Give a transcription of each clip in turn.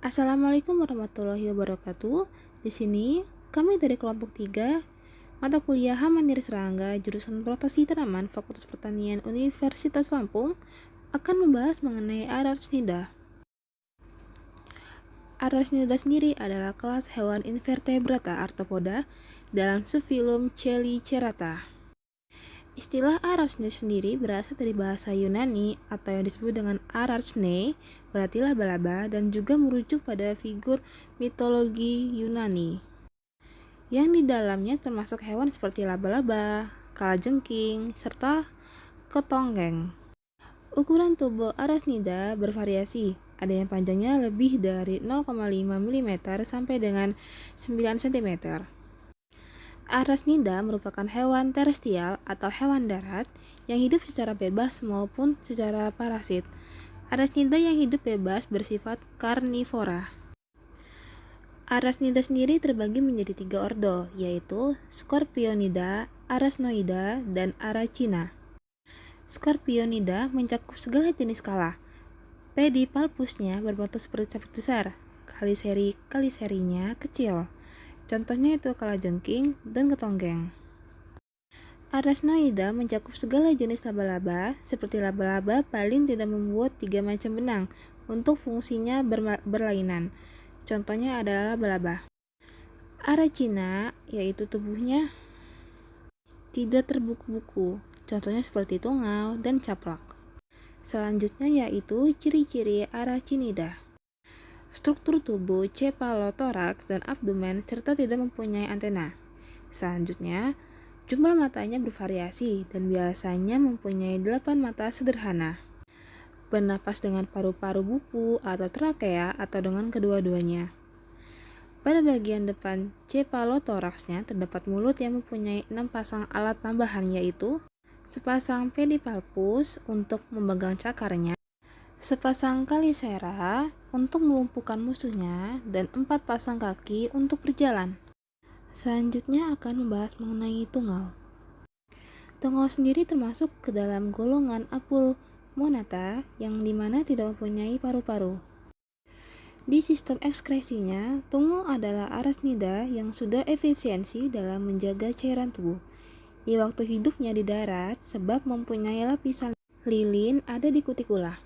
Assalamualaikum warahmatullahi wabarakatuh. Di sini kami dari kelompok 3 mata kuliah Mandiri Serangga jurusan Protasi Tanaman Fakultas Pertanian Universitas Lampung akan membahas mengenai Arachnida. Arachnida sendiri adalah kelas hewan invertebrata arthropoda dalam subfilum Chelicerata. Istilah arachne sendiri berasal dari bahasa Yunani atau yang disebut dengan arachne, berarti laba-laba, dan juga merujuk pada figur mitologi Yunani yang di dalamnya termasuk hewan seperti laba-laba, kalajengking, serta ketonggeng. Ukuran tubuh arachnida bervariasi, ada yang panjangnya lebih dari 0,5 mm sampai dengan 9 cm. Arachnida merupakan hewan terestrial atau hewan darat yang hidup secara bebas maupun secara parasit. Arachnida yang hidup bebas bersifat karnivora. Arachnida sendiri terbagi menjadi 3 ordo, yaitu Scorpionida, Arachnoida, dan Arachnida. Scorpionida mencakup segala jenis kala. Pedipalpusnya berbentuk seperti capit besar, kaliserinya kecil. Contohnya itu kalajengking dan ketonggeng. Arachnoida mencakup segala jenis laba-laba, seperti laba-laba paling tidak membuat 3 macam benang untuk fungsinya berlainan. Contohnya adalah laba-laba. Arachnida, yaitu tubuhnya tidak terbuku-buku, contohnya seperti tungau dan caplak. Selanjutnya yaitu ciri-ciri Arachnida. Struktur tubuh cephalothorax dan abdomen serta tidak mempunyai antena. Selanjutnya, jumlah matanya bervariasi dan biasanya mempunyai 8 mata sederhana. Bernapas dengan paru-paru buku atau trakea atau dengan kedua-duanya. Pada bagian depan cephalothoraxnya terdapat mulut yang mempunyai 6 pasang alat tambahan, yaitu sepasang pedipalpus untuk memegang cakarnya, sepasang kalisera untuk melumpuhkan musuhnya, dan 4 pasang kaki untuk berjalan. Selanjutnya akan membahas mengenai tungau. Tungau sendiri termasuk ke dalam golongan Apulmonata yang dimana tidak mempunyai paru-paru. Di sistem ekskresinya, tungau adalah arachnida yang sudah efisiensi dalam menjaga cairan tubuh di waktu hidupnya di darat sebab mempunyai lapisan lilin ada di kutikula.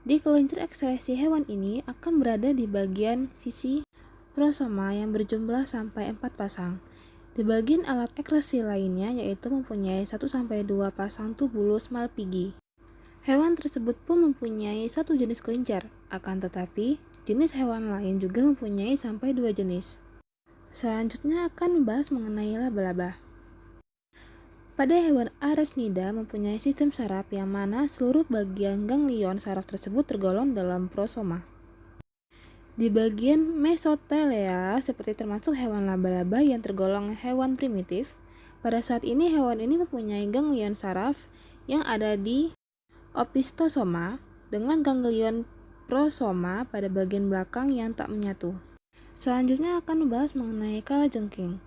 Di kelenjar ekskresi hewan ini akan berada di bagian sisi prosoma yang berjumlah sampai 4 pasang. Di bagian alat ekskresi lainnya yaitu mempunyai 1-2 pasang tubulus Malpighi. Hewan tersebut pun mempunyai 1 jenis kelenjar, akan tetapi jenis hewan lain juga mempunyai sampai 2 jenis. Selanjutnya akan membahas mengenai laba-laba. Pada hewan arachnida mempunyai sistem saraf yang mana seluruh bagian ganglion saraf tersebut tergolong dalam prosoma. Di bagian mesotelea seperti termasuk hewan laba-laba yang tergolong hewan primitif. Pada saat ini hewan ini mempunyai ganglion saraf yang ada di opistosoma dengan ganglion prosoma pada bagian belakang yang tak menyatu. Selanjutnya akan membahas mengenai kalajengking.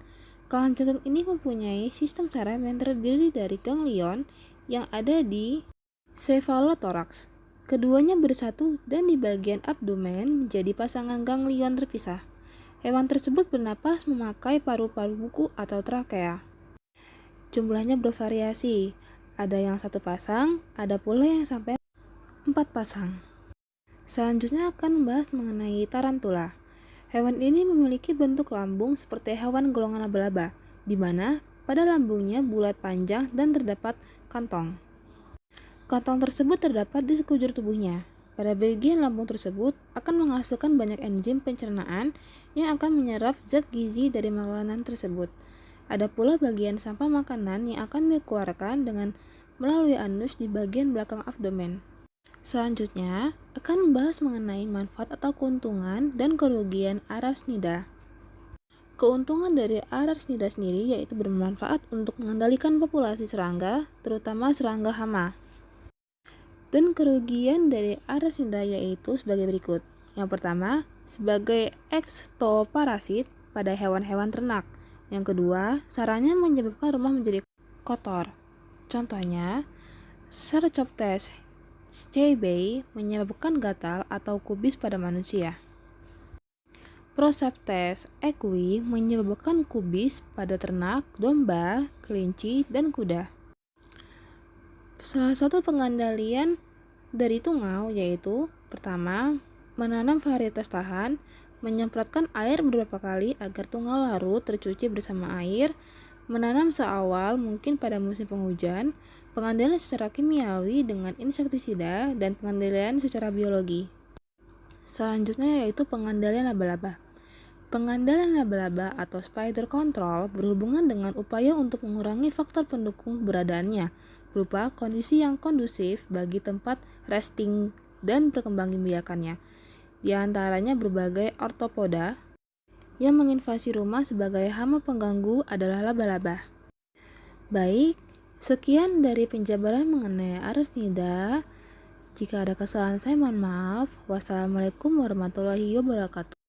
Kalajengking ini mempunyai sistem saraf yang terdiri dari ganglion yang ada di cephalothorax. Keduanya bersatu dan di bagian abdomen menjadi pasangan ganglion terpisah. Hewan tersebut bernapas memakai paru-paru buku atau trakea. Jumlahnya bervariasi, ada yang 1 pasang, ada pula yang sampai 4 pasang. Selanjutnya akan membahas mengenai tarantula. Hewan ini memiliki bentuk lambung seperti hewan golongan laba-laba, di mana pada lambungnya bulat panjang dan terdapat kantong. Kantong tersebut terdapat di sekujur tubuhnya. Pada bagian lambung tersebut akan menghasilkan banyak enzim pencernaan yang akan menyerap zat gizi dari makanan tersebut. Ada pula bagian sampah makanan yang akan dikeluarkan dengan melalui anus di bagian belakang abdomen. Selanjutnya akan membahas mengenai manfaat atau keuntungan dan kerugian arachnida. Keuntungan dari arachnida sendiri yaitu bermanfaat untuk mengendalikan populasi serangga, terutama serangga hama. Dan kerugian dari arachnida yaitu sebagai berikut. Yang pertama, sebagai ektoparasit pada hewan-hewan ternak. Yang kedua, sarangnya menyebabkan rumah menjadi kotor. Contohnya, Cercoptes cebei menyebabkan gatal atau kubis pada manusia. Prosaptes equi menyebabkan kubis pada ternak, domba, kelinci, dan kuda. Salah satu pengandalian dari tungau yaitu pertama, menanam varietas tahan, menyemprotkan air beberapa kali agar tungau larut tercuci bersama air, menanam seawal mungkin pada musim penghujan, pengandalian secara kimiawi dengan insektisida, dan pengandalian secara biologi. Selanjutnya yaitu pengandalian laba-laba. Pengandalian laba-laba atau spider control berhubungan dengan upaya untuk mengurangi faktor pendukung keberadaannya, berupa kondisi yang kondusif bagi tempat resting dan perkembangbiakannya. Di antaranya berbagai ortopoda yang menginvasi rumah sebagai hama pengganggu adalah laba-laba. Baik, sekian dari penjabaran mengenai Arachnida. Jika ada kesalahan saya mohon maaf. Wassalamualaikum warahmatullahi wabarakatuh.